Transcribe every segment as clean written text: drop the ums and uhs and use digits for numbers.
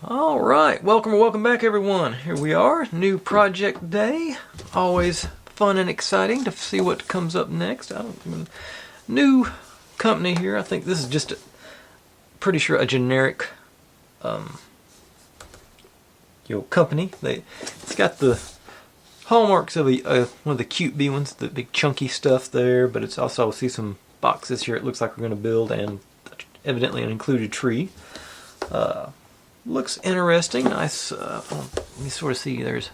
Alright, welcome back everyone. Here we are, new project day. Always fun and exciting to see what comes up next. New company here. I think this is just pretty sure a generic company. It's got the hallmarks of one of the cute bee ones, the big chunky stuff there, but it's also, see some boxes here it looks like we're going to build, and evidently an included tree. Looks interesting, nice. Let me sort of see, there's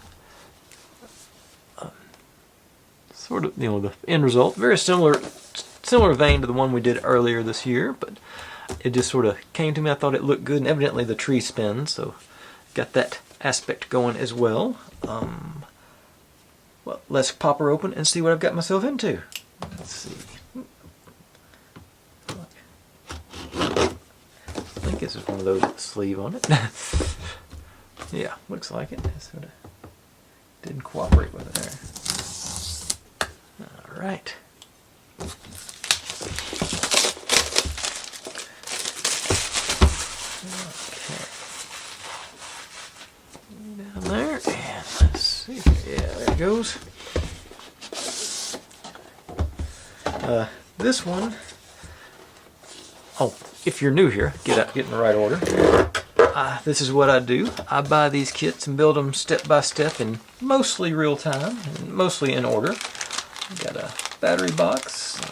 sort of, the end result. Very similar vein to the one we did earlier this year, but it just sort of came to me. I thought it looked good, and evidently the tree spins, so got that aspect going as well. Well, let's pop her open and see what I've got myself into. Let's see. I think this is one of those with a sleeve on it. Yeah, looks like it. Sort of didn't cooperate with it there. All right. Okay. Down there, and let's see. Yeah, there it goes. This one. Oh, if you're new here, get in the right order. This is what I do. I buy these kits and build them step by step in mostly real time and mostly in order. Got a battery box, a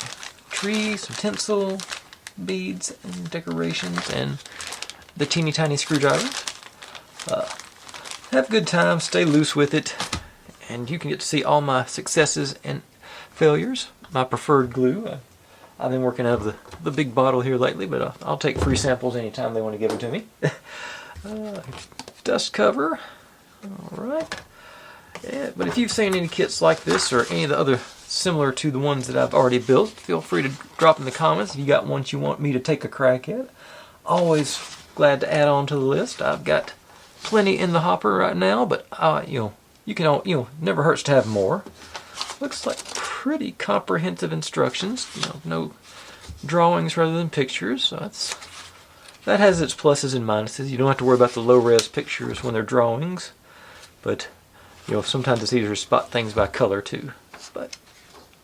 tree, some tinsel, beads and decorations, and the teeny tiny screwdriver. Have a good time, stay loose with it, and you can get to see all my successes and failures. My preferred glue. I've been working out of the big bottle here lately, but I'll take free samples anytime they want to give it to me. Dust cover. Alright. Yeah, but if you've seen any kits like this or any of the other similar to the ones that I've already built, feel free to drop in the comments if you got ones you want me to take a crack at. Always glad to add on to the list. I've got plenty in the hopper right now, but never hurts to have more. Looks like pretty comprehensive instructions. No drawings rather than pictures. So that has its pluses and minuses. You don't have to worry about the low-res pictures when they're drawings, but sometimes it's easier to spot things by color too. But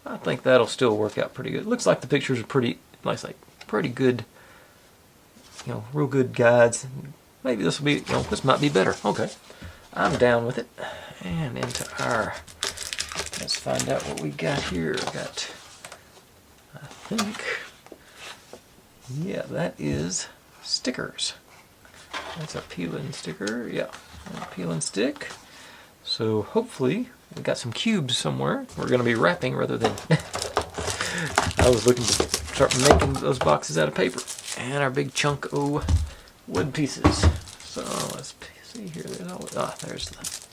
I think that'll still work out pretty good. Looks like the pictures are pretty good. Real good guides. Maybe this will be. This might be better. Okay, I'm down with it. And into our. Let's find out what we got here. Got, I think, yeah, that is stickers. That's a peel and sticker. Yeah, a peel and stick. So hopefully we got some cubes somewhere. We're going to be wrapping rather than. I was looking to start making those boxes out of paper. And our big chunk of wood pieces. So let's see here. There's always, there's the.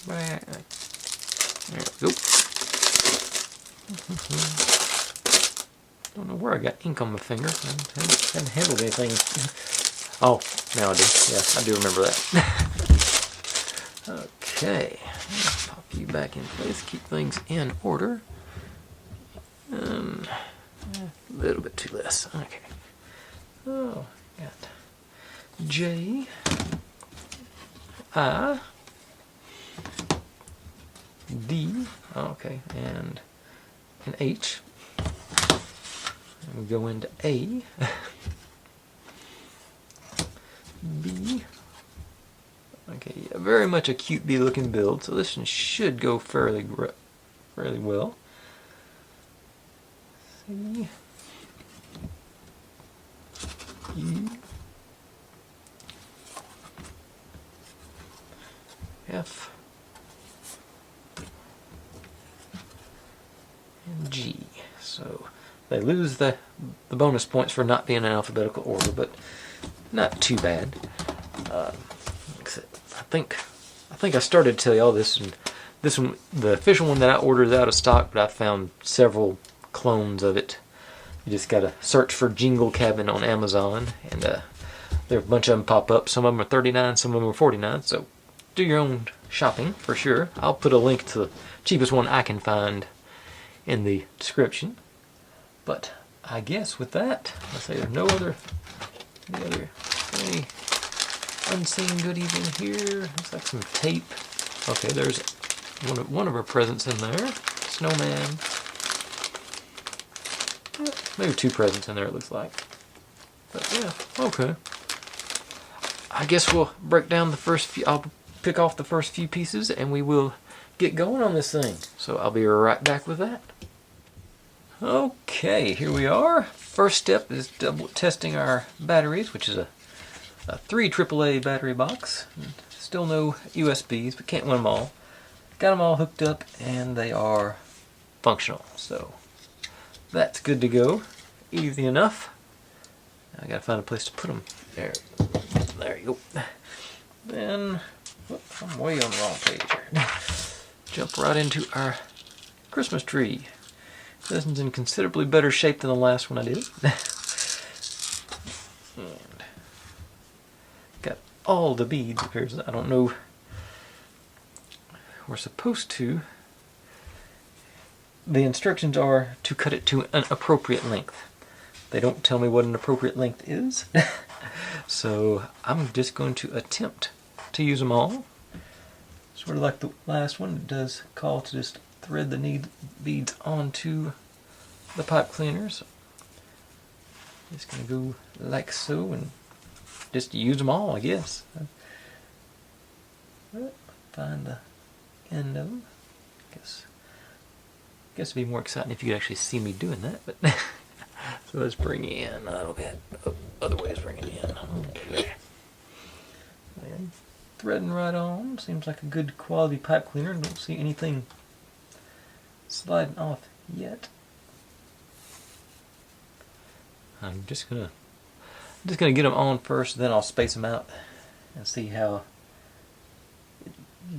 There we go. Don't know where I got ink on my finger. I haven't handled anything. Oh, now I do. Yeah, I do remember that. Okay. Pop you back in place. Keep things in order. A little bit too less. Okay. Oh, got J. I. D, okay, and an H. And we go into A, B. Okay, yeah, very much a cute bee looking build, so this one should go fairly well. C, E, F, and G. So they lose the bonus points for not being in alphabetical order, but not too bad. I think I started to tell you all this, and this one, the official one that I ordered is out of stock, but I found several clones of it. You just gotta search for Jingle Cabin on Amazon, and there are a bunch of them pop up. Some of them are $39, some of them are $49. So do your own shopping for sure. I'll put a link to the cheapest one I can find in the description. But I guess with that, let's say there's no other Any unseen goodies in here? Looks like some tape. Okay, there's one of our presents in there. Snowman. Maybe 2 presents in there, it looks like. But yeah, okay. I guess we'll break down the first few. I'll pick off the first few pieces and we will get going on this thing. So I'll be right back with that. Okay, here we are. First step is double testing our batteries, which is a 3 AAA battery box. Still no USBs, but can't win them all. Got them all hooked up and they are functional. So that's good to go. Easy enough. I gotta find a place to put them. There you go. Then, whoops, I'm way on the wrong page here. Jump right into our Christmas tree. This one's in considerably better shape than the last one I did. And got all the beads. Appears. I don't know. We're supposed to. The instructions are to cut it to an appropriate length. They don't tell me what an appropriate length is. So I'm just going to attempt to use them all. Sort of like the last one, it does call to just thread the beads onto the pipe cleaners. Just going to go like so and just use them all, I guess. Find the end of them. Guess it'd be more exciting if you could actually see me doing that. But so let's bring in a little bit. Other ways bringing in. Okay. And threading right on. Seems like a good quality pipe cleaner. Don't see anything sliding off yet. I'm just gonna get them on first, then I'll space them out and see how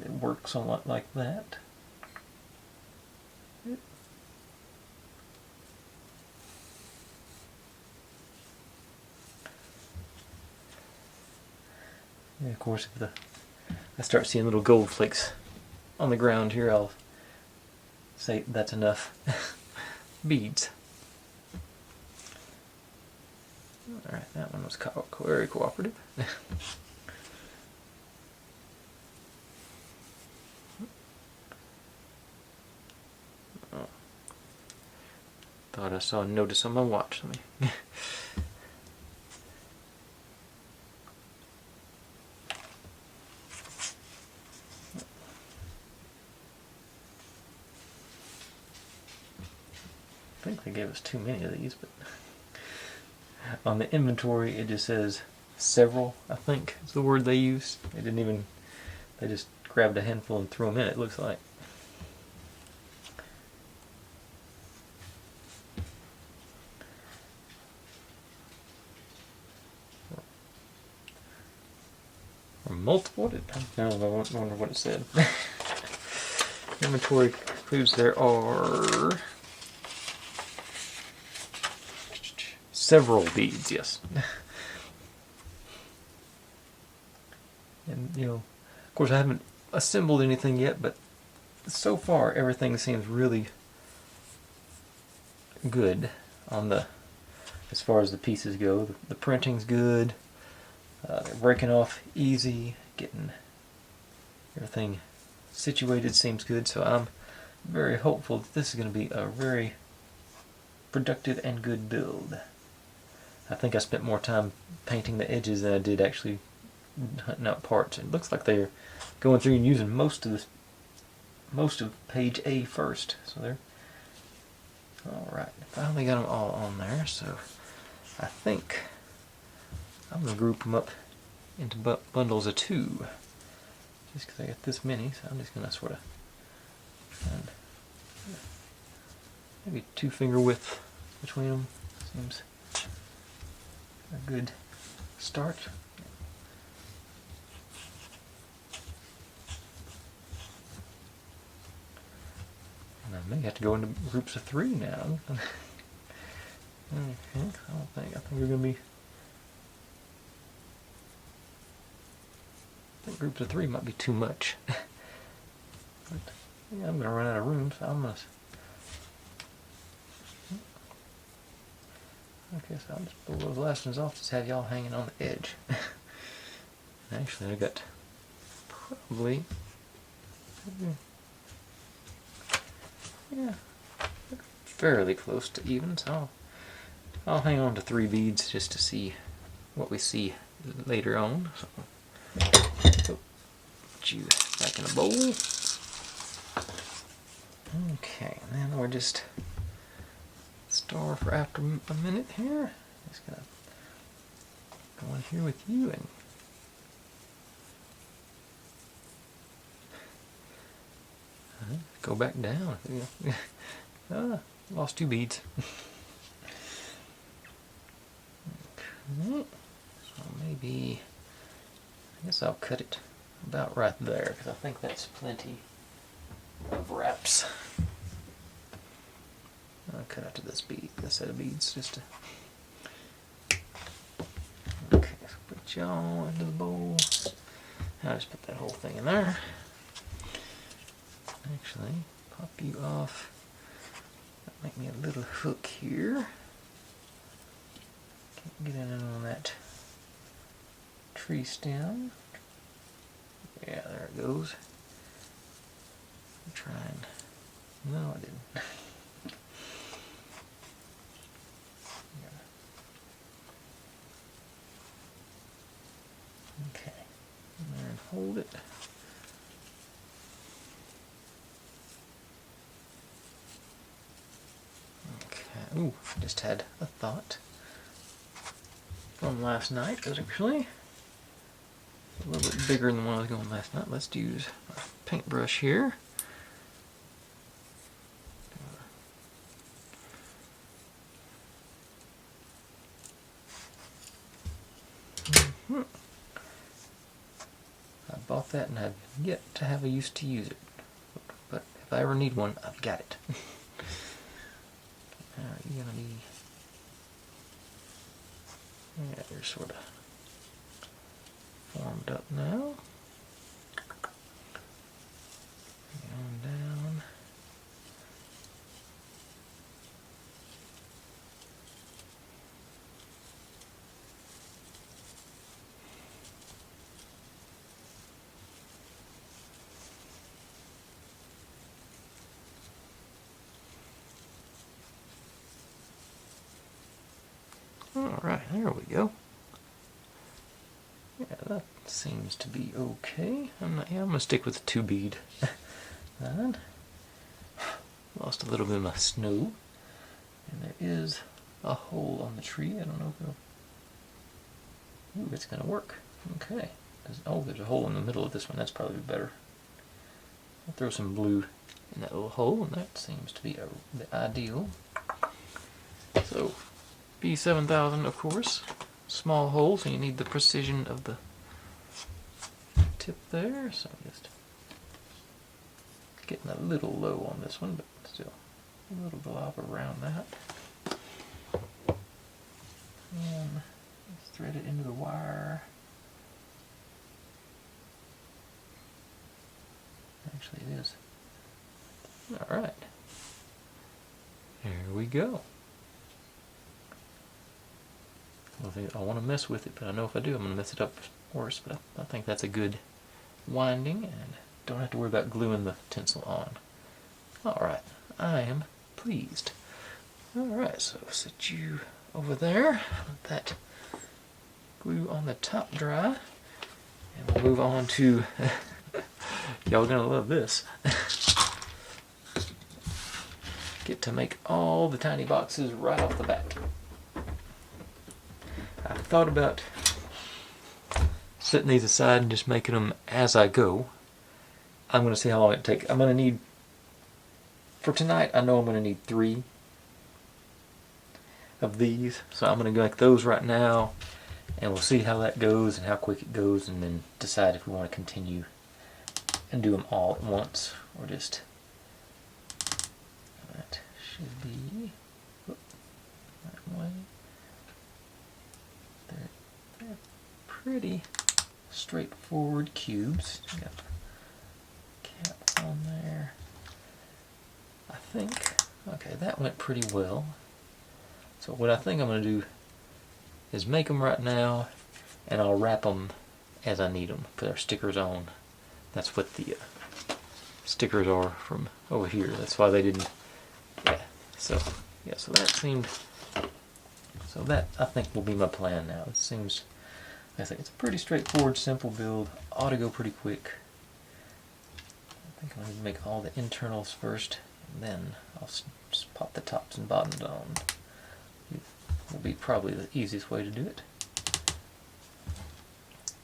it works somewhat like that. And of course, if I start seeing little gold flakes on the ground here, I'll say that's enough beads. Alright, that one was very cooperative. Oh. Thought I saw a notice on my watch. Let me. I think they gave us too many of these, but on the inventory it just says several, I think is the word they used. They just grabbed a handful and threw them in, it looks like. Or multiple? I wonder what it said. Inventory includes there are several beads, yes. And, of course I haven't assembled anything yet, but so far everything seems really good on as far as the pieces go. The printing's good. They're breaking off easy. Getting everything situated seems good, so I'm very hopeful that this is going to be a very productive and good build. I think I spent more time painting the edges than I did actually hunting out parts. It looks like they're going through and using most of page A first. So they're alright. Finally got them all on there. So I think I'm going to group them up into bundles of 2. Just because I got this many, so I'm just going to sort of find maybe 2 finger width between them. Seems a good start. And I may have to go into groups of 3 now. I think we're going to be. I think groups of 3 might be too much. But yeah, I'm going to run out of room, so I'm going to. I guess I'll just pull those last ones off, just have y'all hanging on the edge. Actually, I got probably, yeah, fairly close to even, so I'll hang on to 3 beads just to see what we see later on. So, put you back in a bowl. Okay, and then we're just star for after a minute here. Just gonna go in here with you and go back down. Lost 2 beads. Okay, so maybe, I guess I'll cut it about right there because I think that's plenty of wraps. I'll cut out to this set of beads just to. Okay, so put y'all into the bowl. I'll just put that whole thing in there. Actually, pop you off. Make me a little hook here. Can't get in on that tree stem. Yeah, there it goes. I'm trying. No, I didn't. Okay, in there and hold it. Okay, ooh, I just had a thought from last night, actually. A little bit bigger than the one I was going last night. Let's use a paintbrush here. I bought that and I've yet to have a use to use it. But if I ever need one, I've got it. You're gonna be, yeah, you're sort of formed up now. On down. Alright, there we go. Yeah, that seems to be okay. I'm gonna stick with the 2 bead. And lost a little bit of my snow. And there is a hole on the tree. I don't know if it'll... Ooh, it's gonna work. Okay. There's a hole in the middle of this one. That's probably better. I'll throw some blue in that little hole, and that seems to be the ideal. So, B7000, of course. Small hole, so you need the precision of the tip there. So just getting a little low on this one, but still a little blob around that. And let's thread it into the wire. Actually, it is. Alright. Here we go. I want to mess with it, but I know if I do, I'm going to mess it up worse. But I think that's a good winding, and don't have to worry about gluing the tinsel on. Alright, I am pleased. Alright, so set you over there. Let that glue on the top dry. And we'll move on to... Y'all gonna love this. Get to make all the tiny boxes right off the bat. I thought about setting these aside and just making them as I go. I'm going to see how long it takes. I'm going to need, for tonight, I know I'm going to need 3 of these. So I'm going to make those right now, and we'll see how that goes and how quick it goes, and then decide if we want to continue and do them all at once, or just, that should be, that way. They're pretty straightforward cubes. Got caps on there. I think, okay, that went pretty well. So what I think I'm going to do is make them right now, and I'll wrap them as I need them. Put our stickers on. That's what the stickers are from over here. That's why they didn't. Yeah. So so that seemed. So that I think will be my plan now. It seems. I think it's a pretty straightforward, simple build. Ought to go pretty quick. I think I'm going to make all the internals first, and then I'll just pop the tops and bottoms on. It will be probably the easiest way to do it.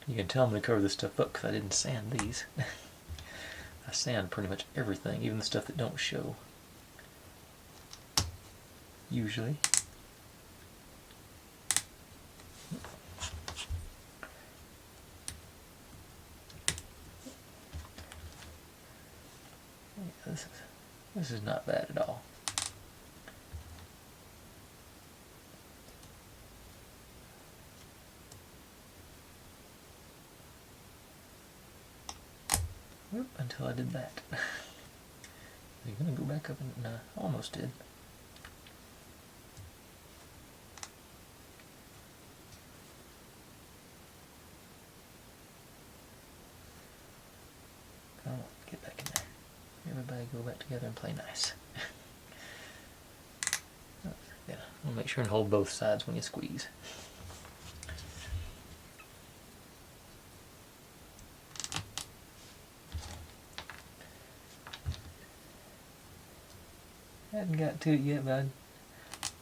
You can tell I'm going to cover this stuff up because I didn't sand these. I sand pretty much everything, even the stuff that don't show. Usually. This is not bad at all. Whoop, until I did that. You're gonna go back up and almost did. Come on, get back in there. Everybody go back together and play nice. Yeah, I'll make sure and hold both sides when you squeeze. I hadn't got to it yet, but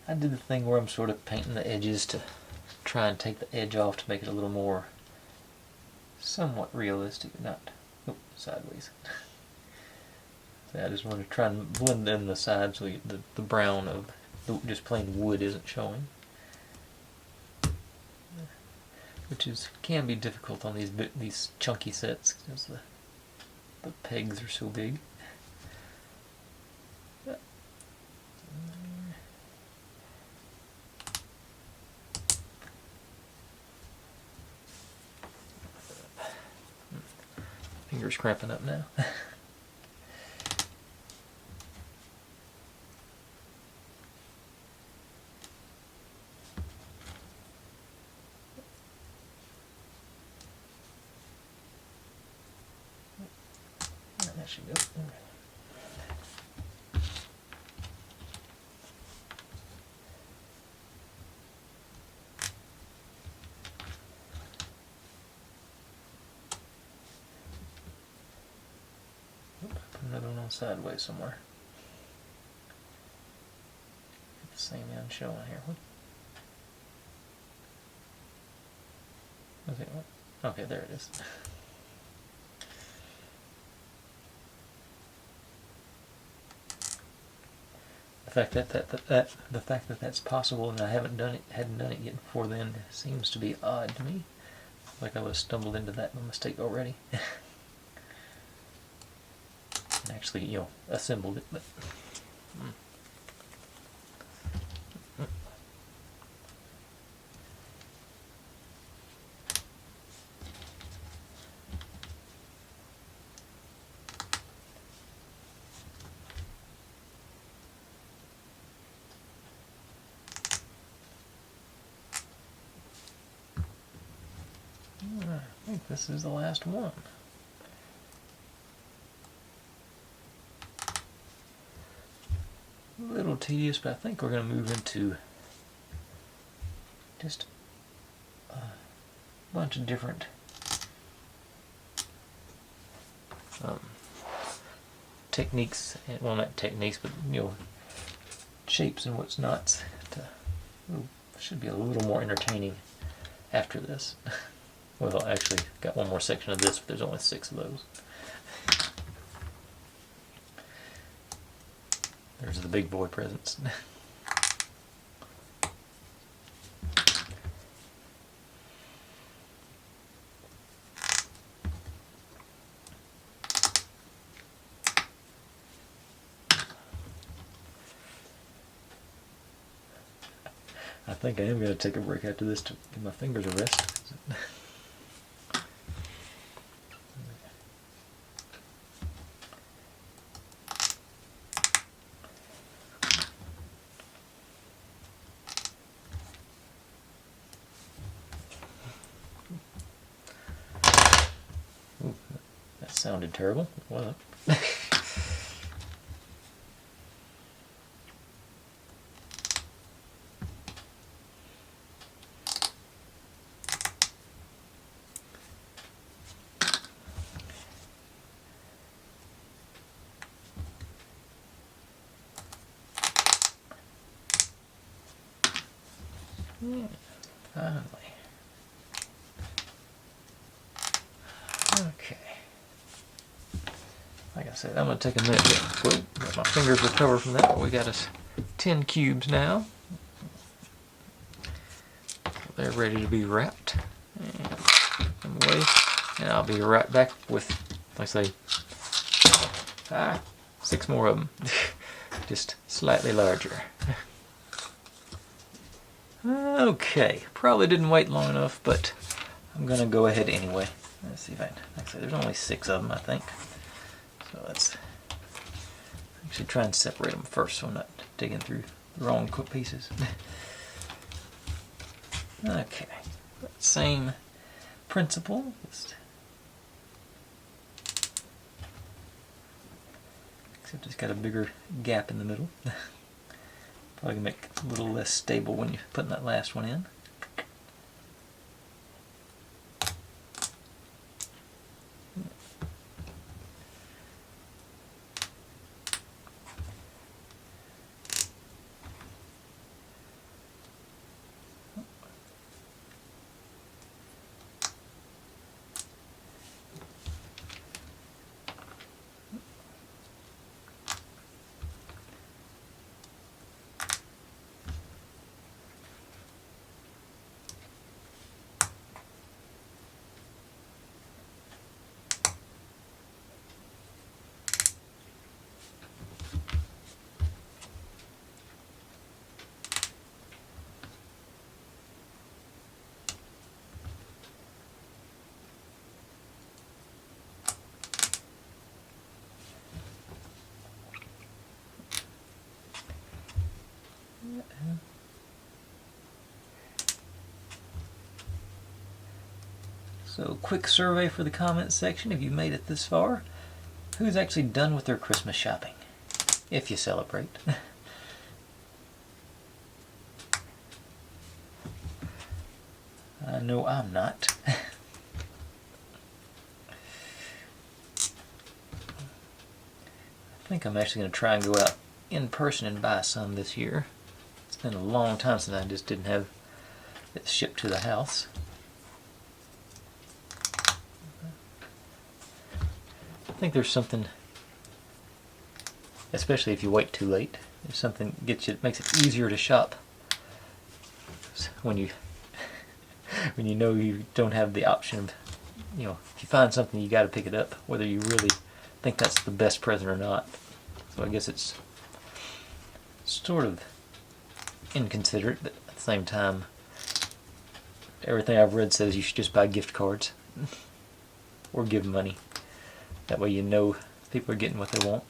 I did the thing where I'm sort of painting the edges to try and take the edge off to make it a little more somewhat realistic, not sideways. So I just want to try and blend in the sides so the brown of just plain wood isn't showing, which can be difficult on these chunky sets because the pegs are so big. Fingers cramping up now. That should go. Put another one on sideways somewhere. Get the same end showing here. Okay, there it is. The fact that that's possible and I hadn't done it yet before then seems to be odd to me. Like I would have stumbled into that mistake already. And actually, assembled it, but. I think this is the last one. A little tedious, but I think we're going to move into just a bunch of different techniques, well, not techniques, but shapes and what's not. Should be a little more entertaining after this. Well, actually, got one more section of this, but there's only 6 of those. There's the big boy presents. I think I am going to take a break after this to give my fingers a rest. sounded terrible. What? Yeah, finally. Okay. Like I said, I'm going to take a minute to let my fingers recover from that. We got us 10 cubes now. They're ready to be wrapped. And away. And I'll be right back with, like I say, 6 more of them. Just slightly larger. Okay, probably didn't wait long enough, but I'm going to go ahead anyway. Let's see if I can, like I say, there's only 6 of them, I think. So let's actually try and separate them first so I'm not digging through the wrong pieces. Okay, same principle. Except it's got a bigger gap in the middle. Probably gonna make it a little less stable when you're putting that last one in. So, quick survey for the comments section if you made it this far. Who's actually done with their Christmas shopping? If you celebrate. I know I'm not. I think I'm actually going to try and go out in person and buy some this year. It's been a long time since I just didn't have it shipped to the house. I think there's something, especially if you wait too late, there's something makes it easier to shop when you know you don't have the option of, if you find something you got to pick it up, whether you really think that's the best present or not. So I guess it's sort of inconsiderate, but at the same time, everything I've read says you should just buy gift cards or give money. That way you know people are getting what they want.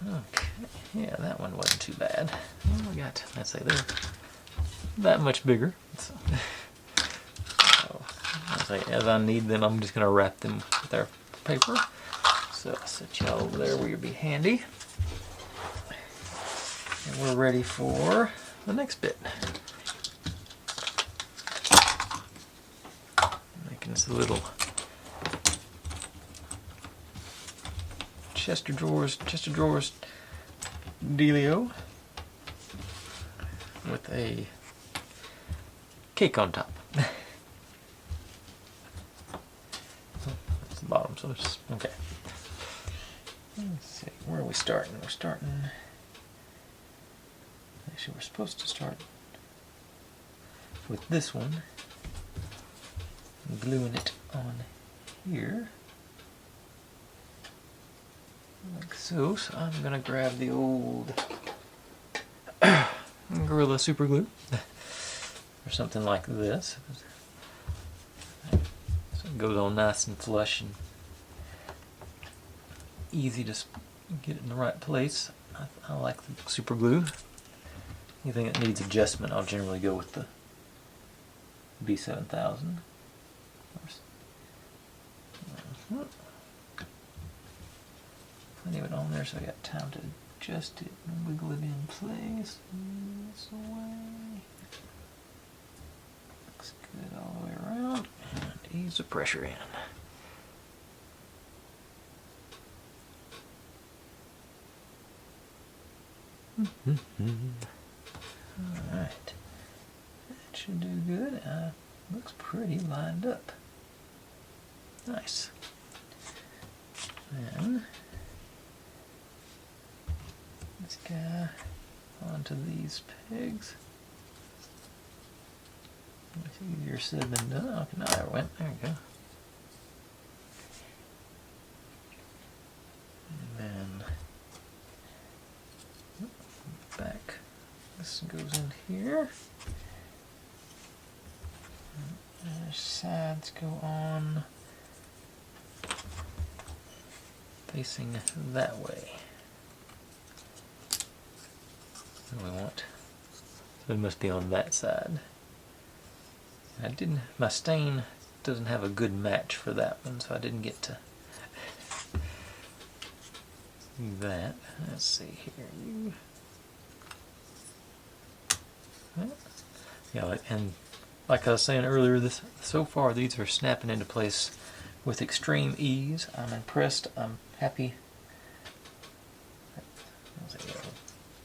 Okay, yeah, that one wasn't too bad. Well, we got, I'd say they're that much bigger. So I'd say as I need them, I'm just going to wrap them with our paper. So I'll set y'all over there where you'll be handy. And we're ready for the next bit. Making this a little chest of drawers dealio with a cake on top. That's the bottom, so it's okay. Let's see, where are we starting? We're starting. Actually, we're supposed to start with this one, gluing it on here. Like so. So I'm going to grab the old Gorilla Super Glue or something like this. So it goes on nice and flush and easy to get it in the right place. I like the super glue. Anything that needs adjustment, I'll generally go with the B7000. Plenty of it on there, so I got time to adjust it and wiggle it in place. This way. Looks good all the way around. And ease the pressure in. Alright. That should do good. Looks pretty lined up. Nice. Then this guy onto these pegs. It's easier said than done. Okay, now there it went. There you go. And then back. This goes in here. And sides go on facing that way. And we want. So it must be on that side. My stain doesn't have a good match for that one, so I didn't get to do that. Let's see here. Yeah, and like I was saying earlier, so far these are snapping into place with extreme ease. I'm impressed. I'm happy.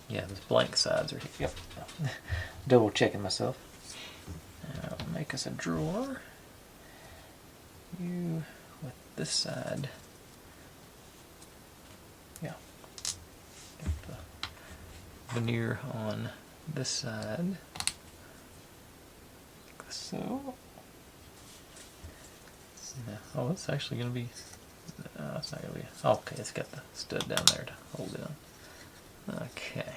Yeah, those blank sides are here. Yep. Double checking myself. I'll make us a drawer. You with this side. Yeah. Get the veneer on this side. Like so. Yeah. Oh, it's actually going to be. It's not going to be. Okay, it's got the stud down there to hold it on. Okay.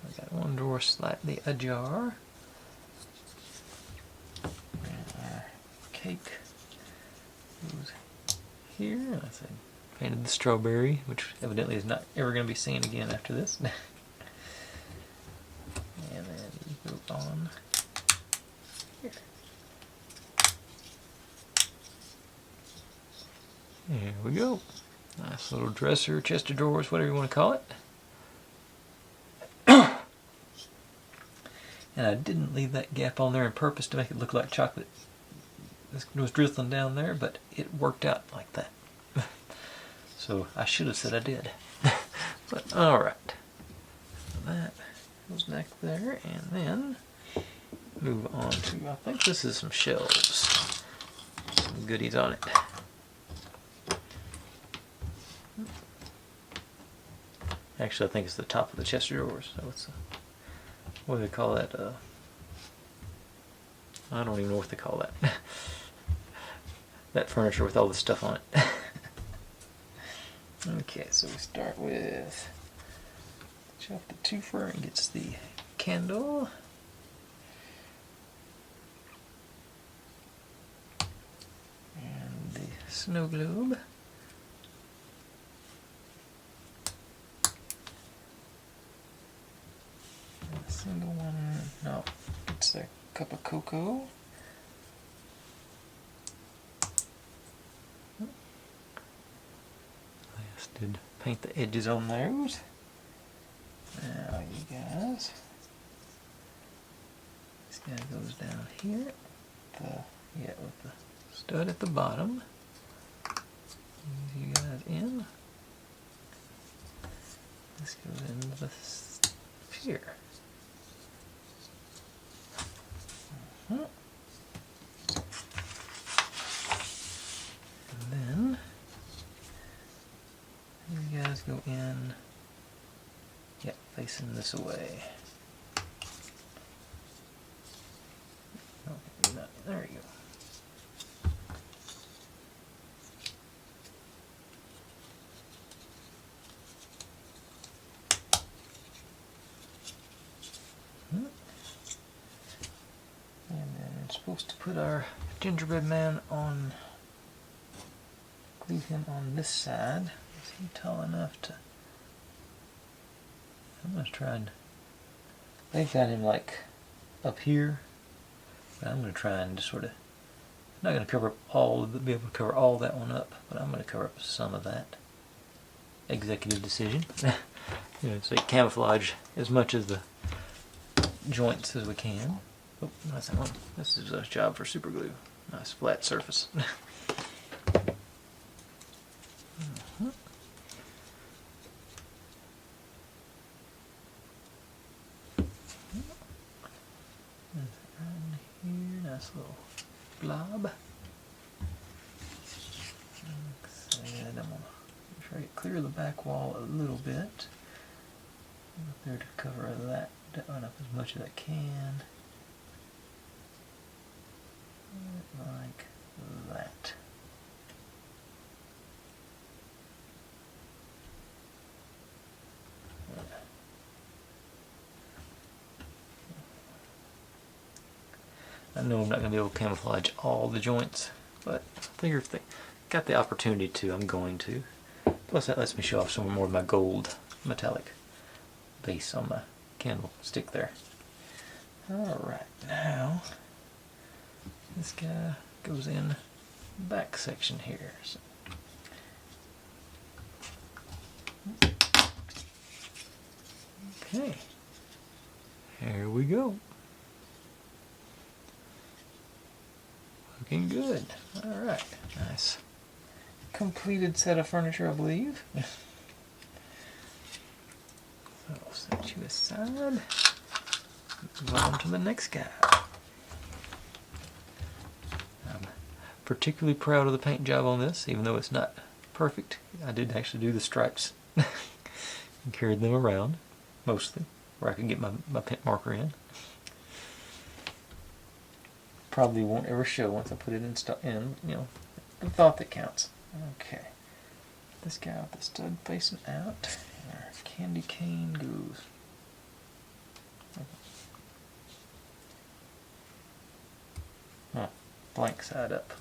I got one drawer slightly ajar. And our cake goes here. I said painted the strawberry, which evidently is not ever going to be seen again after this. And then you go on here. There we go. Nice little dresser, chest of drawers, whatever you want to call it. And I didn't leave that gap on there on purpose to make it look like chocolate was drizzling down there, but it worked out like that. So I should have said I did. But alright. So that goes back there, and then move on to, I think this is some shelves. Some goodies on it. Actually, I think it's the top of the chest of drawers. So it's what do they call that? I don't even know what they call that. That furniture with all the stuff on it. Okay, so we start with chop the twofer and gets the candle. And the snow globe. A single one, no, it's a cup of cocoa. I just did paint the edges on those. Now you guys, this guy goes down here, with the stud at the bottom. Ease you guys in. This goes into the sphere. And then these guys go in, facing this away. Okay, there you go. Supposed to put our gingerbread man on, glue him on this side. Is he tall enough to, I'm going to try and They've got him like up here, but I'm going to try and just sort of, I'm not going to cover up be able to cover all that one up, but I'm going to cover up some of that. Executive decision. You know, so camouflage as much of the joints as we can. Oh, that's that one. This is a job for super glue. Nice flat surface. Around here, nice little blob. So then I'm gonna try to clear the back wall a little bit. Up there to cover that down up as much as I can. Like that. I know I'm not going to be able to camouflage all the joints, but I figure if they got the opportunity to, I'm going to. Plus that lets me show off some more of my gold metallic base on my candlestick there. Alright, now this guy goes in the back section here. So. Okay, here we go. Looking good. Alright, nice. Completed set of furniture, I believe. So I'll set you aside. Move on to the next guy. I'm particularly proud of the paint job on this, even though it's not perfect. I did actually do the stripes and carried them around, mostly, where I could get my paint marker in. Probably won't ever show once I put it in, you know, the thought that counts. Okay. This guy with the stud facing out, and our candy cane goes. Oh, blank side up.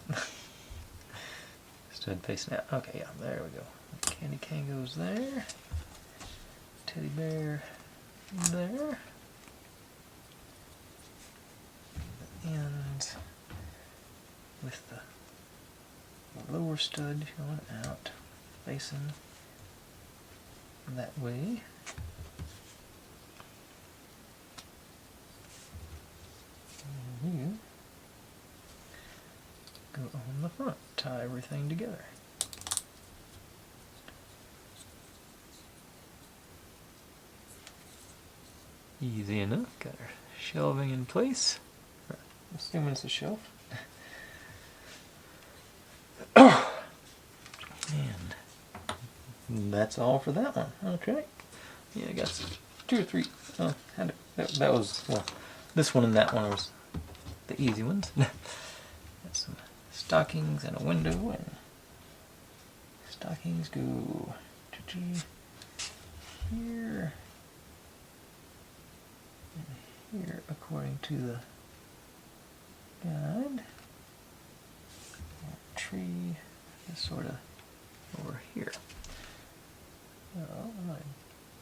Stud facing out. Okay, yeah, there we go. Candy cane goes there. Teddy bear there. The ends with the lower stud going out, facing that way. And you go on the front, tie everything together. Easy enough. Got our shelving in place. Assuming it's a shelf. And that's all for that one. Okay. Yeah, I got some, 2 or 3. Oh, that was, well, this one and that one was the easy ones. Got some stockings and a window, and stockings go here and here according to the guide. Tree is sort of over here.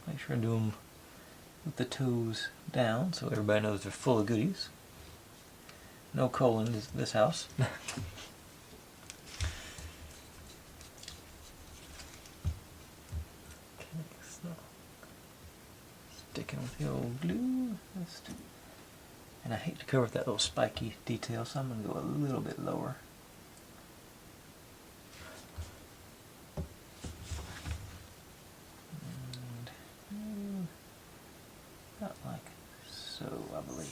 Make sure I do them with the toes down so everybody knows they're full of goodies. No coal in this house. Okay, so sticking with the old glue. Let's do. And I hate to cover that little spiky detail, so I'm going to go a little bit lower. And about like so, I believe.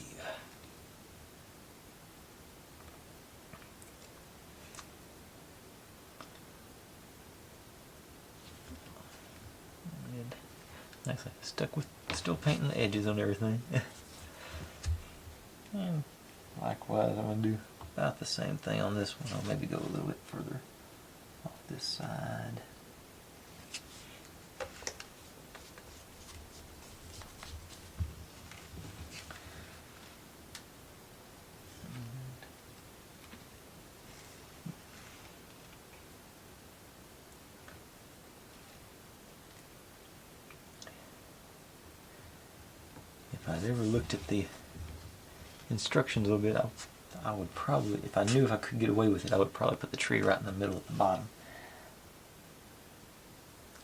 And nicely stuck with, still painting the edges on everything. And likewise, I'm going to do about the same thing on this one. I'll maybe go a little bit further off this side. If I'd ever looked at the instructions a little bit, I would probably, if I knew if I could get away with it, I would probably put the tree right in the middle at the bottom.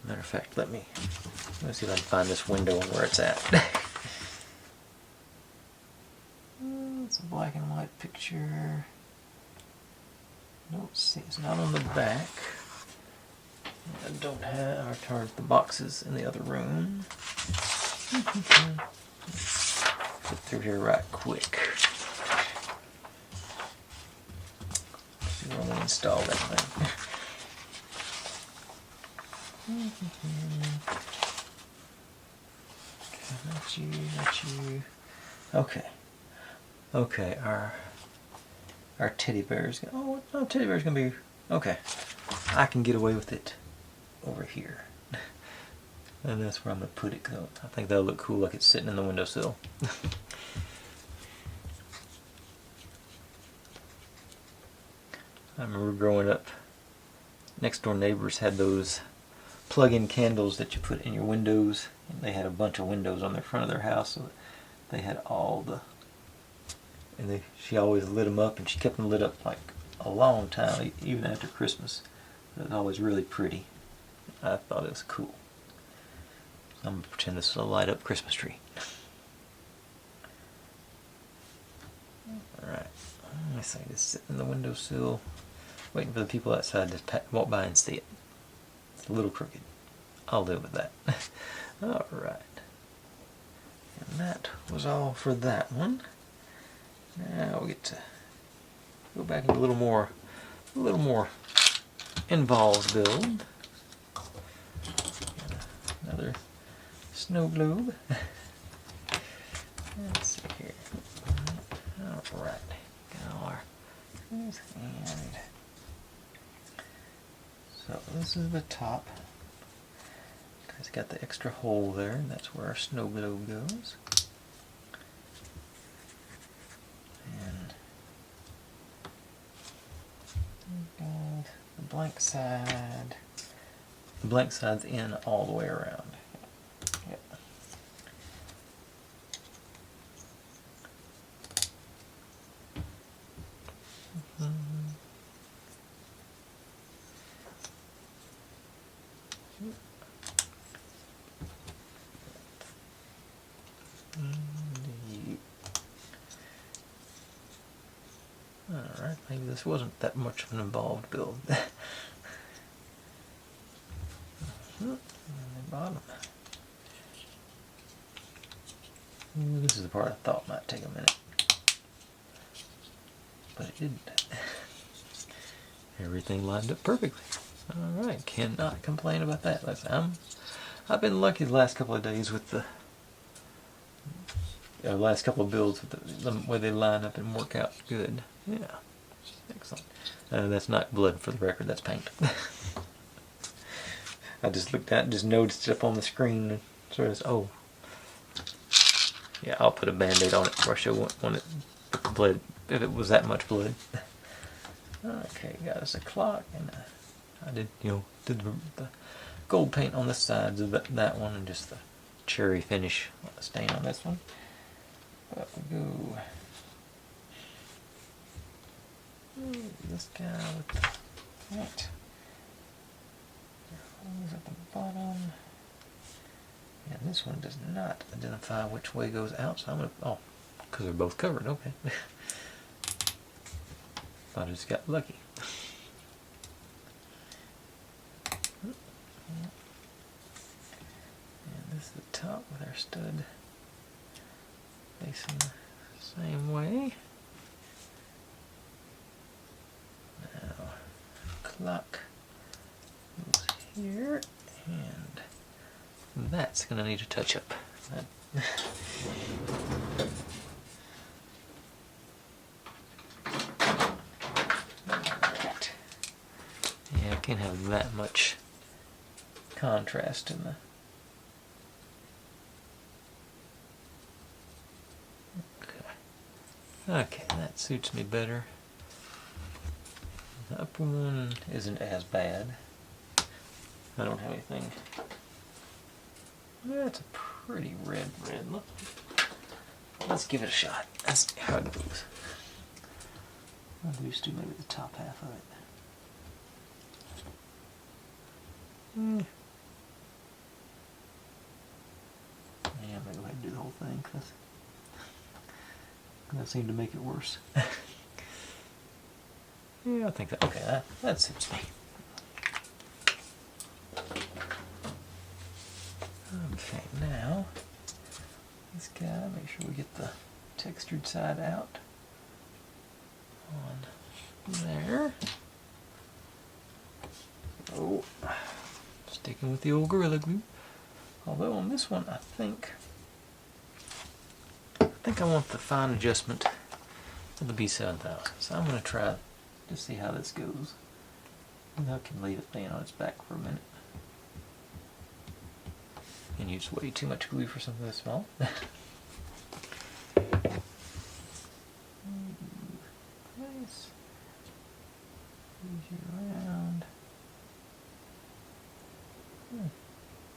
Matter of fact, let me see if I can find this window and where it's at. It's a black and white picture. Don't see, it's not on the back. I don't have, I turned the boxes in the other room. Flip through here right quick. See where I'm going to install that thing. Okay, not you. Okay. Okay, our teddy bear's gonna, oh no, teddy bear's gonna be, okay. I can get away with it over here. And that's where I'm gonna put it, cause I think that'll look cool like it's sitting in the windowsill. I remember growing up, next door neighbors had those plug-in candles that you put in your windows. And they had a bunch of windows on the front of their house, so they had all the, and she always lit them up, and she kept them lit up like a long time, even after Christmas. It was always really pretty. I thought it was cool. So I'm going to pretend this is a light up Christmas tree. Alright, let me see, just sitting in the windowsill, waiting for the people outside to walk by and see it. It's a little crooked. I'll live with that. Alright. And that was all for that one. Now we get to go back into a little more involved build. Another snow globe. Let's see here. Alright. Got all our things, and so this is the top. It's got the extra hole there, and that's where our snow globe goes. And the blank side. The blank side's in all the way around. Yep. Alright, maybe this wasn't that much of an involved build. And the bottom. This is the part I thought might take a minute. But it didn't. Everything lined up perfectly. Alright, cannot complain about that. I've been lucky the last couple of days with the last couple of builds with the way they line up and work out good. Yeah, excellent. That's not blood, for the record, that's paint. I just looked at it and just noticed it up on the screen and sort of, oh. Yeah, I'll put a band-aid on it before I show one it blood, if it was that much blood. Okay, got us a clock, and I did the gold paint on the sides of that one, and just the cherry finish stain on this one. Up we go. This guy with the paint. Holes at the bottom. And this one does not identify which way goes out, so I'm going to, oh, because they're both covered, okay. Thought I just got lucky. And this is the top with our stud facing the same way. Now, clock goes here, and that's going to need a touch-up. Right. Yeah, I can't have that much contrast in the... Okay, that suits me better. The upper one isn't as bad. I don't have anything. That's a pretty red look. let's give it a shot. Let's see how it goes. I'll just do maybe the top half of it. Yeah, I'm gonna go ahead and do the whole thing because that seemed to make it worse. Yeah, I think that. Okay, that suits me. Okay, now this guy. Make sure we get the textured side out on there. Oh, sticking with the old Gorilla Glue. Although on this one, I think I want the fine adjustment of the B7000. So I'm going to try to see how this goes. And I can leave it laying on its back for a minute. And use way too much glue for something this small. Nice. Move you around.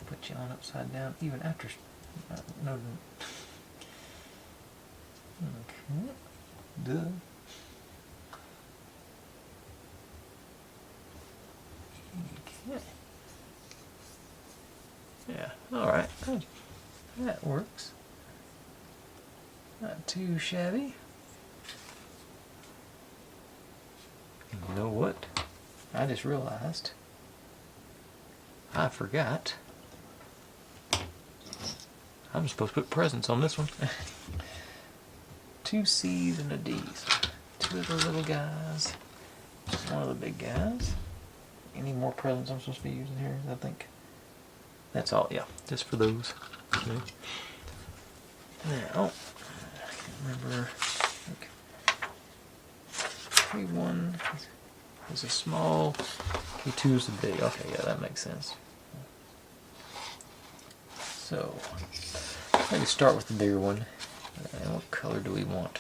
Put you on upside down even after. No. Okay. Duh. Okay. Yeah. All right. Good. That works. Not too shabby. You know what? I just realized I forgot. I'm supposed to put presents on this one. 2 C's and a D. So 2 of the little guys, 1 of the big guys. Any more presents I'm supposed to be using here? I think that's all. Yeah, just for those. Okay. Now, I can't remember. K1 is a small. K2 is a big. Okay, yeah, that makes sense. So, maybe start with the bigger one. And what color do we want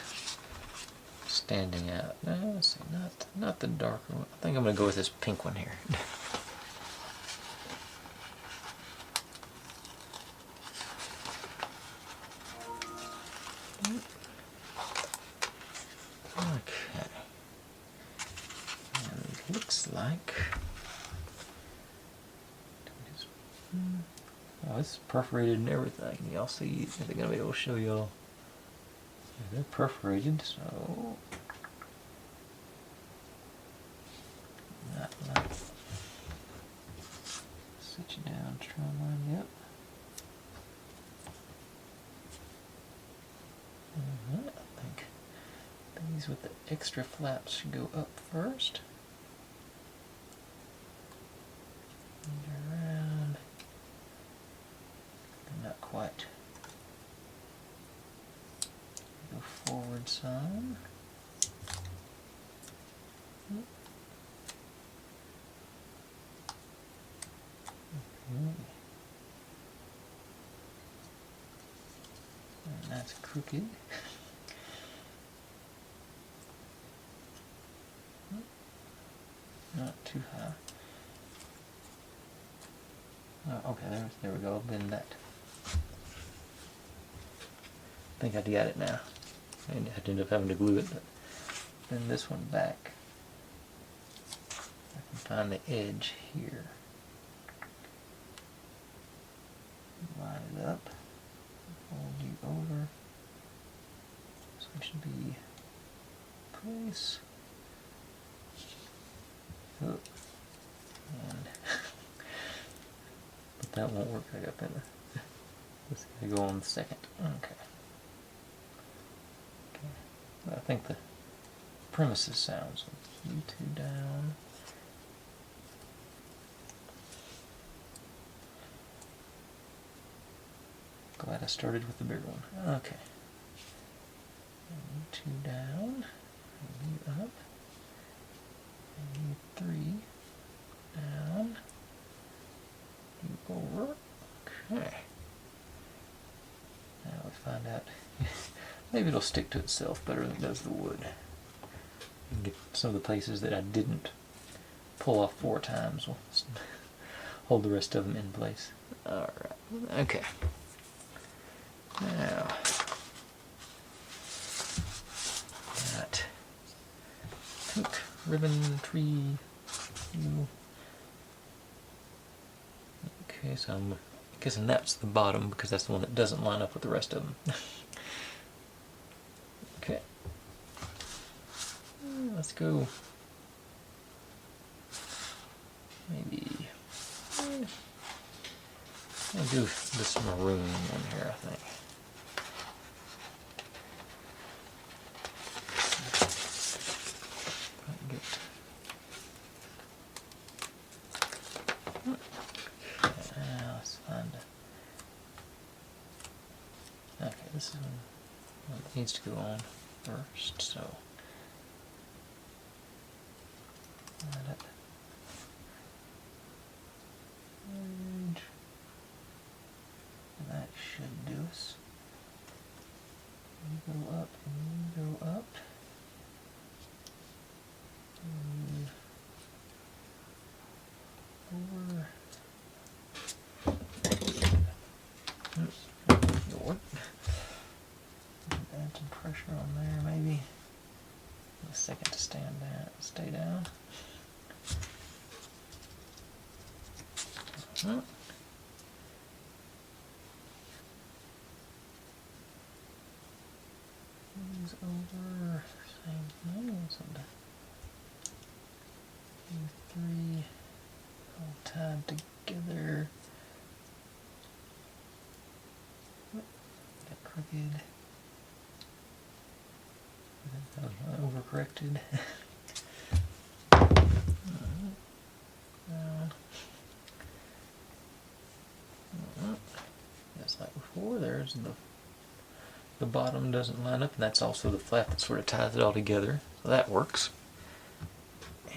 standing out? Let's see, not the darker one. I think I'm going to go with this pink one here. Okay. And it looks like. Oh, it's perforated and everything. Can y'all see? Are they going to be able to show y'all? Yeah, they're perforated, so. Not like. Sit you down, try line, yep. I think these with the extra flaps should go up first. And around. Not quite. Go forward some. And that's crooked. Not too high. Oh, okay, there we go. Bend that. I think I got it now. I ended up having to glue it, but bend this one back. I can find the edge here. Line it up. Fold you over. So it should be place. Oh. And but that won't work right up in there. Let's go on the second. Okay. I think the premises sounds. You 2 down. Glad I started with the bigger one. Okay. You 2 down. You up. And you 3 down. You over. Okay. Now we find out. Maybe it'll stick to itself better than it does the wood. And get some of the places that I didn't pull off 4 times. We'll hold the rest of them in place. Alright, okay. Now, Nook, ribbon, tree. Okay, so I'm guessing that's the bottom because that's the one that doesn't line up with the rest of them. Okay. Let's go. Maybe. I'll do this maroon one here, I think. Let's find it. Okay, this is one that needs to go on first, so let it. And that should do us. You go up and you go up. And over. Add some pressure on there, maybe. A second to stand down, stay down. These over, same thing. These three all tied together. Got crooked. That was overcorrected. Just like before, there's the bottom doesn't line up, and that's also the flap that sort of ties it all together. So that works.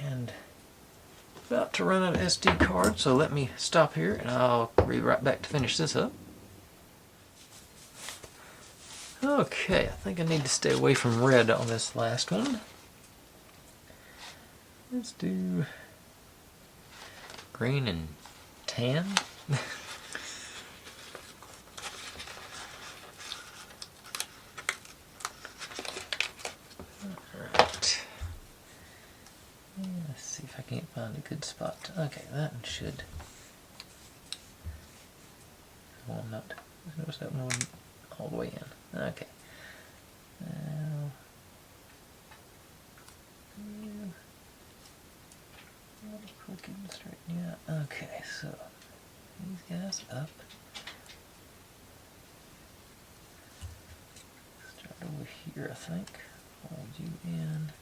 And about to run out of SD card, so let me stop here and I'll be right back to finish this up. Okay, I think I need to stay away from red on this last one. Let's do green and tan. Alright. Let's see if I can't find a good spot. Okay, that one should. Well, not. Notice that one all the way in. Okay. Now, crooked and straighten out. Okay, so these guys up. Start over here, I think. Hold you in.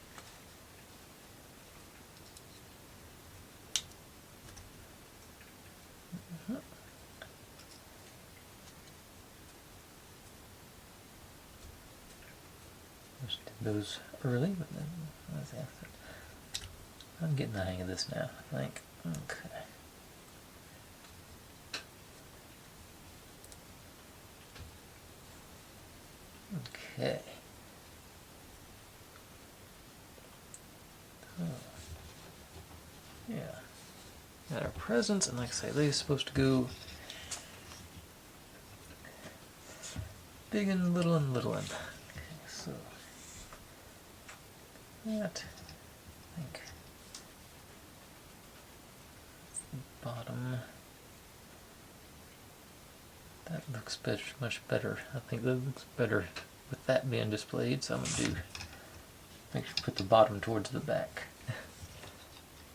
Just did those early, but then let's after. I'm getting the hang of this now, I think. Okay. Okay. Oh. Yeah. Got our presents, and like I say, they're supposed to go big and little and little and. Okay, so that I think the bottom. That looks much better. I think that looks better with that being displayed, so I'm going to make sure to put the bottom towards the back.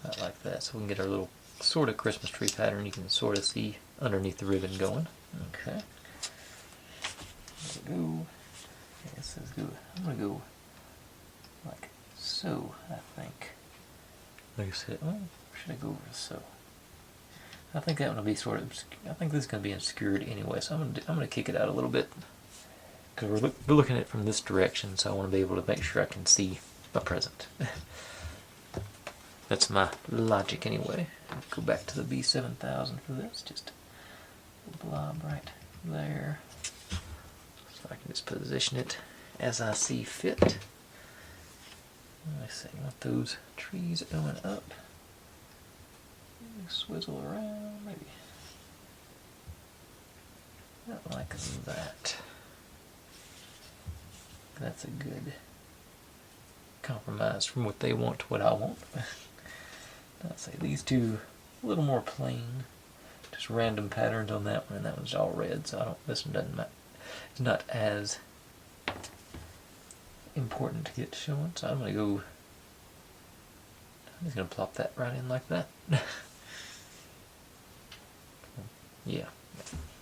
Not like that, so we can get our little sort of Christmas tree pattern you can sort of see underneath the ribbon going. Okay. Go. Okay, it says go. I'm going to go like so, I think. Like I said, oh, should I go over so? I think that one will be sort of. I think this is going to be obscured anyway, so I'm going to kick it out a little bit because we're looking at it from this direction, so I want to be able to make sure I can see my present. That's my logic anyway. I'll go back to the B7000 for this, just a blob right there, so I can just position it as I see fit. I see, I want those trees going up. Swizzle around, maybe. Not like that. That's a good compromise from what they want to what I want. I'd say these two a little more plain, just random patterns on that one, and that one's all red. So this one doesn't matter. It's not as important to get shown. So I'm just gonna plop that right in like that. Yeah.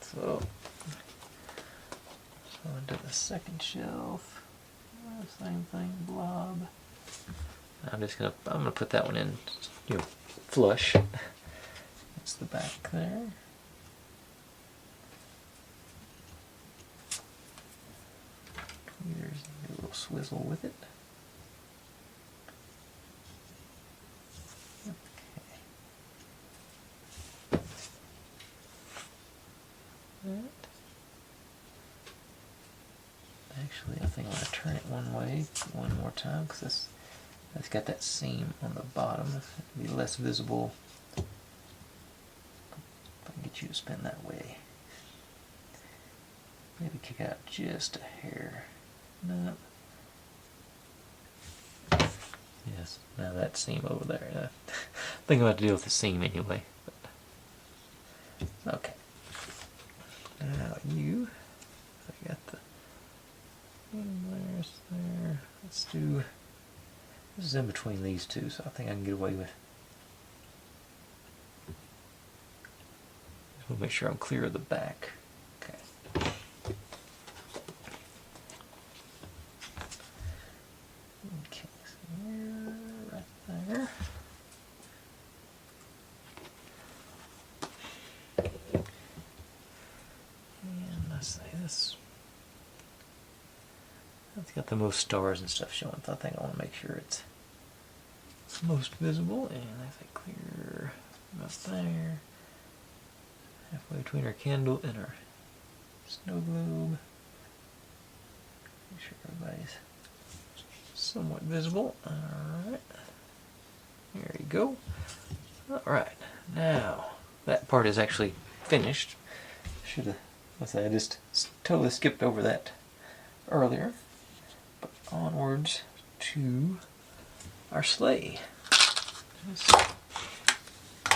So into the second shelf. Same thing, blob. I'm gonna put that one in, flush. That's the back there. There's a little swizzle with it. Okay. Actually, I think I'm going to turn it one way one more time because it's got that seam on the bottom. It'll be less visible. If I can get you to spin that way. Maybe kick out just a hair. No. Yes, now that seam over there. I think I'm going to deal with the seam anyway. But. Okay. Now I got the there's there. Let's do, this is in between these two, so I think I can get away with. Just want to make sure I'm clear of the back. Okay. Okay, so right there. And let's say this. It's got the most stars and stuff showing, so I think I want to make sure it's most visible. And I say clear about there. Halfway between our candle and our snow globe. Make sure everybody's somewhat visible. Alright. There you go. Alright. Now, that part is actually finished. I just totally skipped over that earlier. But onwards to our sleigh. Just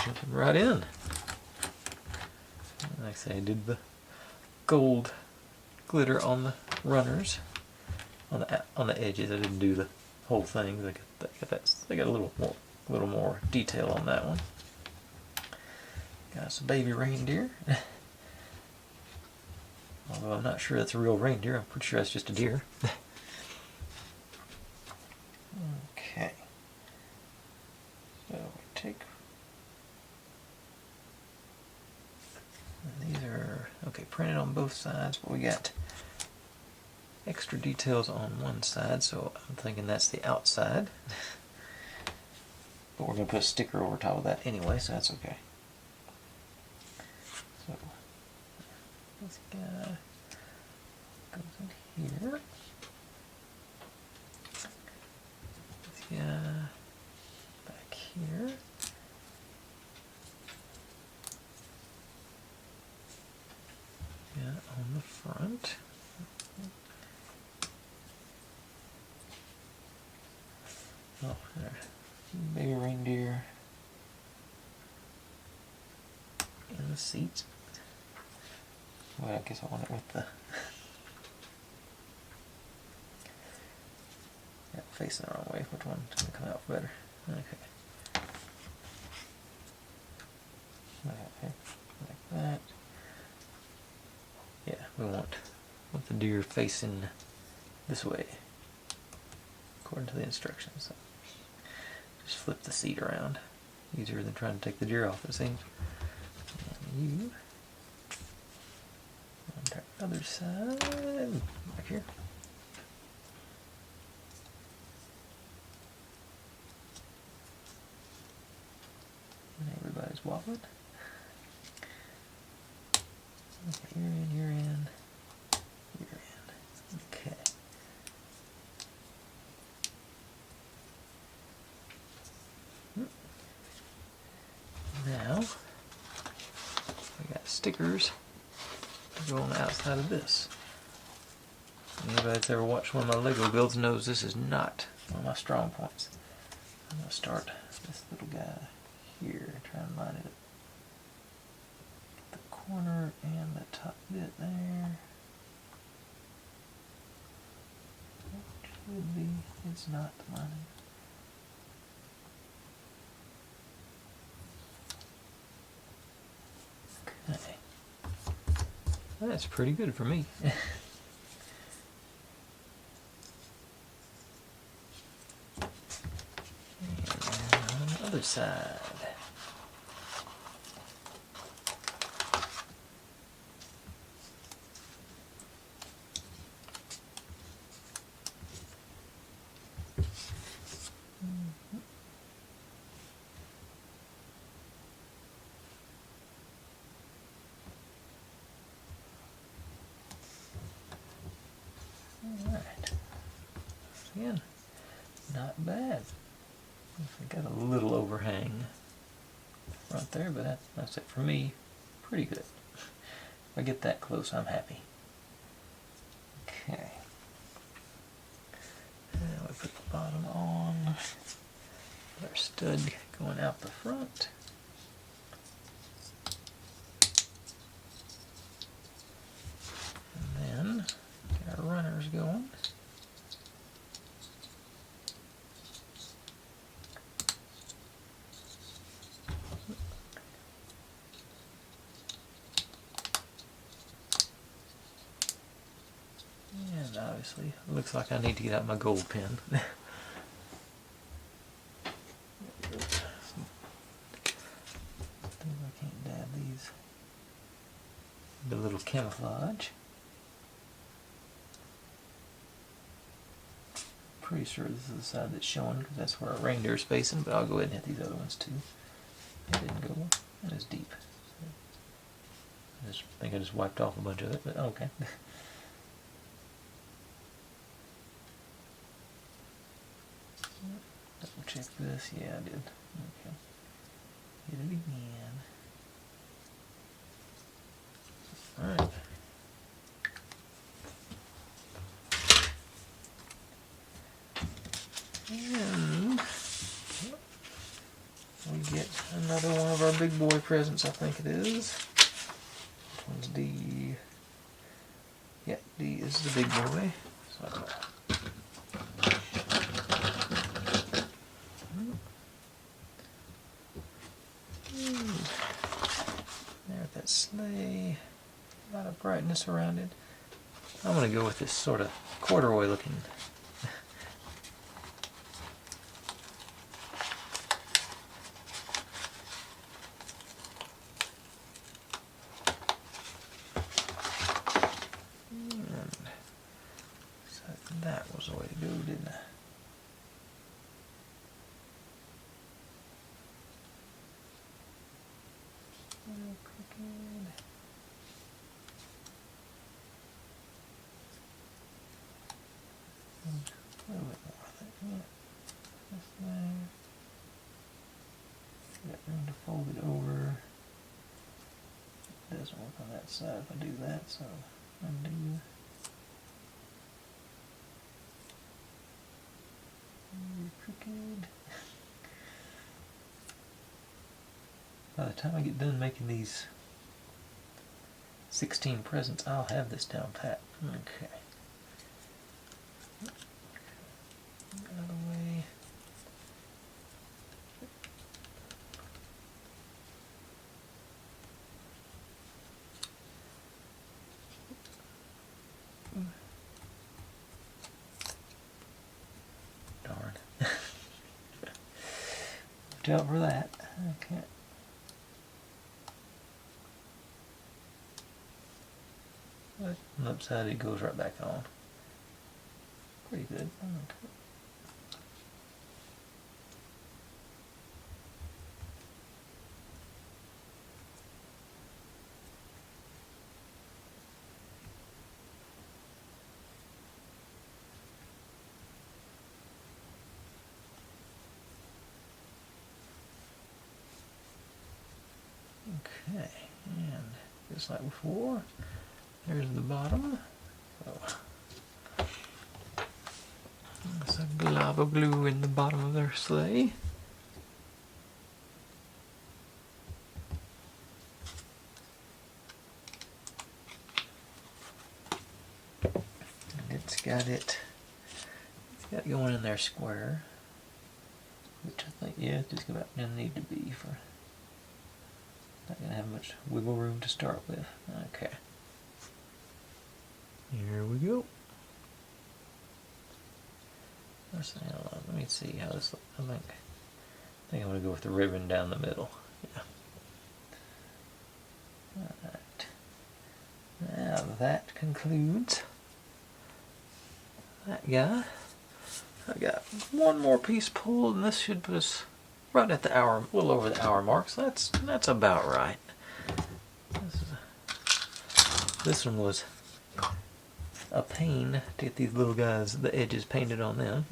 jumping right in. Like I say, I did the gold glitter on the runners, on the edges. I didn't do the whole thing. They got a little more detail on that one. Got some baby reindeer. Although I'm not sure that's a real reindeer. I'm pretty sure that's just a deer. Okay. So we take. And these are printed on both sides, but we got extra details on one side, so I'm thinking that's the outside. But we're going to put a sticker over top of that anyway, so that's okay. So this guy goes in here. This guy back here. Yeah, on the front. Oh, there. Baby reindeer in the seats. Well, I guess I want it with the facing the wrong way. Which one's going to come out better? Okay. Okay, like that. Yeah, we want the deer facing this way, according to the instructions. So just flip the seat around. Easier than trying to take the deer off, it seems. And you on the other side, back here. And everybody's wobbling. Okay, you're in, you're in, you're in. Okay. Now, we got stickers to go on the outside of this. Anybody that's ever watched one of my Lego builds knows this is not one of my strong points. I'm going to start this little guy here, try and line it up. The corner and the top bit there. It should be, it's not lining. Okay. That's pretty good for me. And on the other side. Alright. Again, not bad. I got a little overhang right there, but that's it for me. Pretty good. If I get that close, I'm happy. Okay. Now we put the bottom on. Our stud going out the front. And then get our runners going. And obviously, it looks like I need to get out my gold pen. I can't dab these. The little camouflage. Pretty sure this is the side that's showing because that's where our reindeer is facing, but I'll go ahead and hit these other ones too. It didn't go that as deep. I think I just wiped off a bunch of it, but okay. Double check this. Yeah, I did. Okay. Hit it again. Alright. And we get another one of our big boy presents, I think it is. This one's D. Yeah, D is the big boy. So, there with that sleigh. A lot of brightness around it. I'm going to go with this sort of corduroy looking. That was the way to go, didn't I? A little crooked. A little bit more, I think. Yeah. Just there. Got room to fold it over. It doesn't work on that side if I do that, so undo. Crooked. By the time I get done making these 16 presents, I'll have this down pat. Okay. Out of the way. Darn. Watch out for that. Okay. But on the upside it goes right back on. Pretty good. Okay. Okay, and just like before, there's the bottom. So Some lava glue in the bottom of their sleigh. And it's got going in there square, which I think, yeah, it's just about gonna need to be for, not gonna have much wiggle room to start with. Okay. Here we go. Let me see how this looks. I think I'm gonna go with the ribbon down the middle. Yeah. Alright. Now that concludes that guy. I got one more piece pulled, and this should put us right at the hour, a little over the hour mark, so that's about right. This one was a pain to get these little guys, the edges painted on them.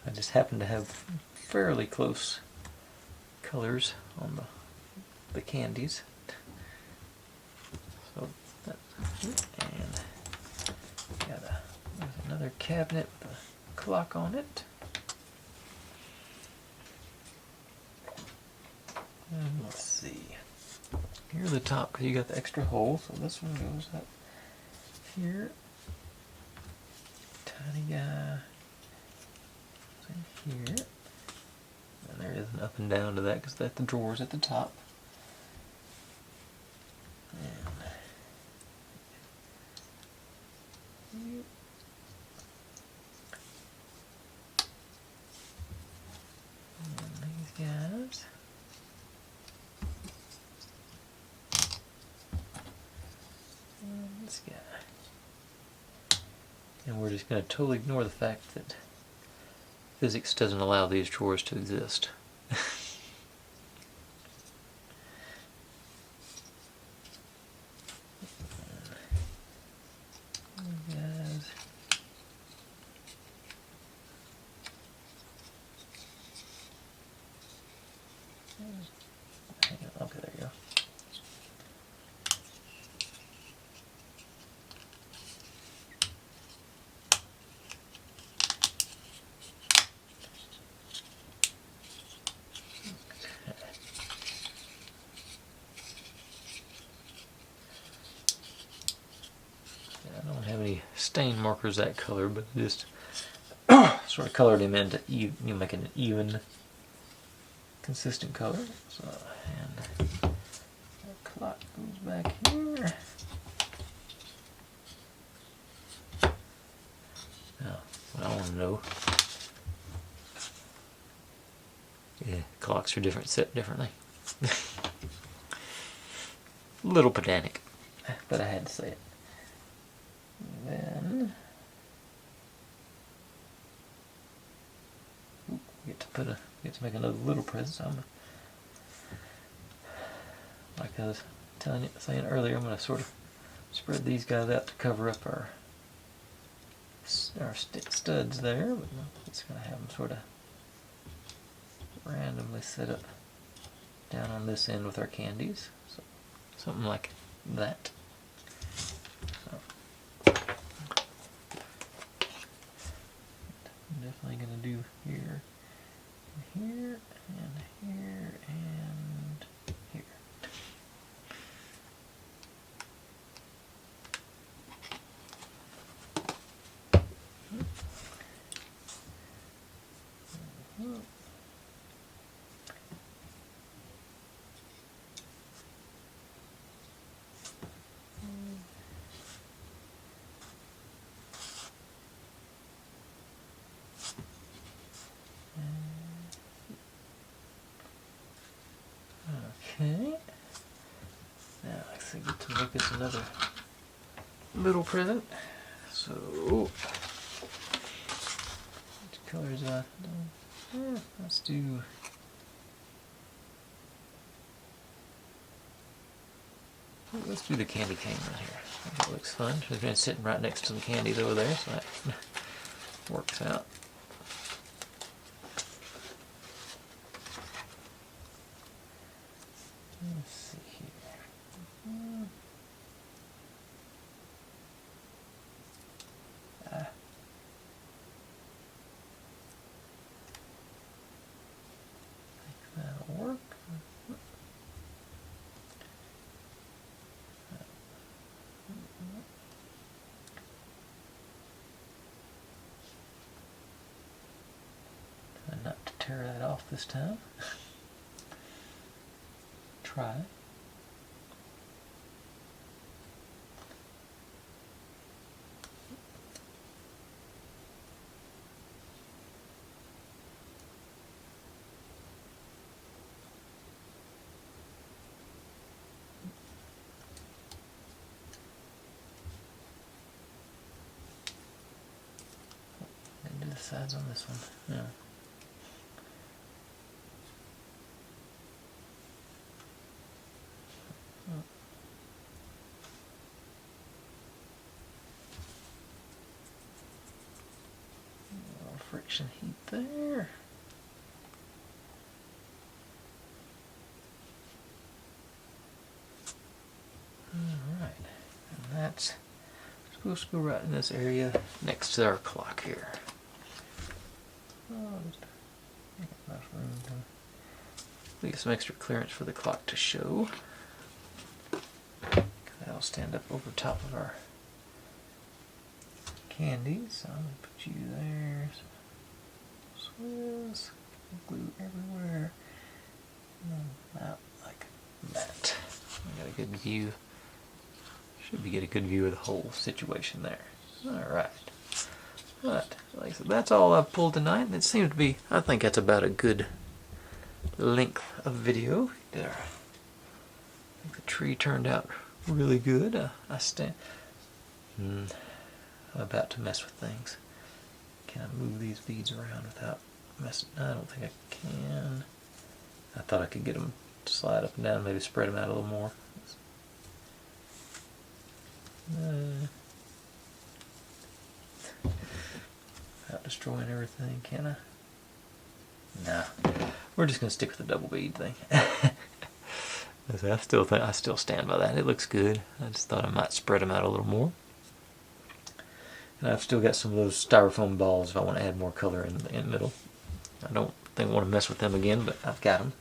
I just happened to have fairly close colors on the candies. So and there's another cabinet with a clock on it. And let's see. Here's the top because you got the extra hole, so this one goes up here. Tiny guy in here. And there is an up and down to that because that's the drawers at the top. And these guys. And this guy. And we're just going to totally ignore the fact that physics doesn't allow these drawers to exist. Okay, there you go. I don't have any stain markers that color, but just sort of colored him into you making an even, consistent color. So, and the clock goes back here. Now, what I want to know, yeah, clocks are different, set differently. A little pedantic, but I had to say it. Then we get to make another little present. So like I was saying earlier, I'm going to sort of spread these guys out to cover up our studs there, but it's going to have them sort of randomly set up down on this end with our candies. So something like that. Definitely going to do here, and here, and here, and here. Okay. Now I get to make this another little present. So, which colors let's do. Let's do the candy cane right here. I think it looks fun. It's been sitting right next to the candies over there, so that works out. Let's see here. tear that off this time. Try. And do the sides on this one. Yeah. Friction heat there. Alright, and that's supposed to go right in this area next to our clock here. Oh, just enough room to leave some extra clearance for the clock to show. That'll stand up over top of our candies. So I'm going to put you there. Swiss, glue everywhere. And out like that. I got a good view. Should be get a good view of the whole situation there. Alright. But, like I said, that's all I've pulled tonight. And it seems to be, I think that's about a good length of video. There. I think the tree turned out really good. I'm about to mess with things. Can I move these beads around without messing? I don't think I can. I thought I could get them to slide up and down, maybe spread them out a little more. Without destroying everything, can I? Nah. We're just gonna stick with the double bead thing. I still stand by that. It looks good. I just thought I might spread them out a little more. And I've still got some of those styrofoam balls if I want to add more color in the middle. I don't think I want to mess with them again, but I've got them.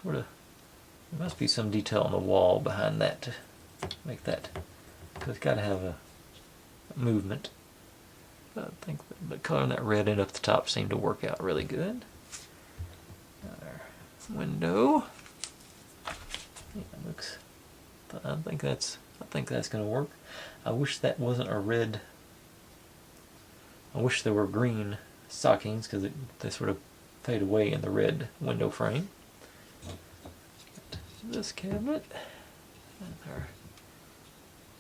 Sort of. There must be some detail on the wall behind that to make that. Because it's got to have a movement. But I think the color on that red end up the top seemed to work out really good. Our window. Yeah, it looks. I think that's going to work. I wish that wasn't a red. I wish there were green stockings because they sort of fade away in the red window frame. This cabinet and our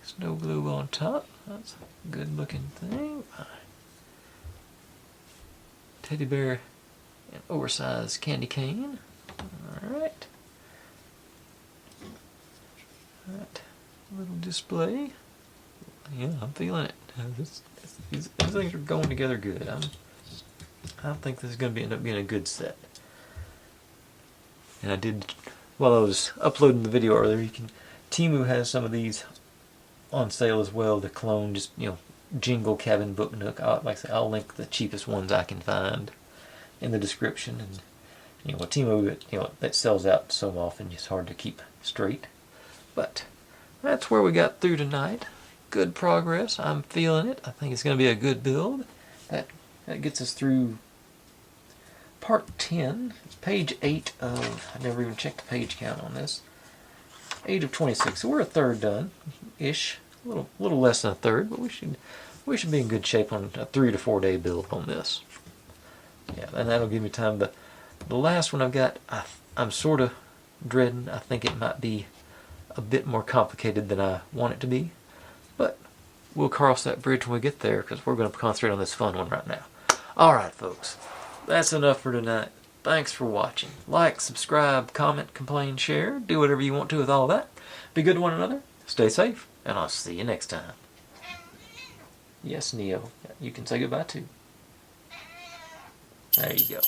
snow glue on top. That's a good looking thing. Teddy bear and oversized candy cane. Alright. Alright. Little display. Yeah, I'm feeling it. These things are going together good. I think this is going to end up being a good set. And I did, while I was uploading the video earlier, Temu has some of these on sale as well. The clone, just Jingle cabin book Nook. Like I said, I'll link the cheapest ones I can find in the description. And with Temu, that sells out so often, it's hard to keep straight. But that's where we got through tonight. Good progress. I'm feeling it. I think it's going to be a good build. That gets us through part 10. It's page 8 of, I never even checked the page count on this. 8 of 26. So we're a third done-ish. A little less than a third, but we should be in good shape on a 3 to 4 day build on this. Yeah, and that'll give me time. The last one I've got, I'm sort of dreading. I think it might be a bit more complicated than I want it to be, but we'll cross that bridge when we get there because we're going to concentrate on this fun one right now. Alright folks, that's enough for tonight. Thanks for watching. Like, subscribe, comment, complain, share. Do whatever you want to with all that. Be good to one another. Stay safe, and I'll see you next time. Yes, Neo. You can say goodbye too. There you go.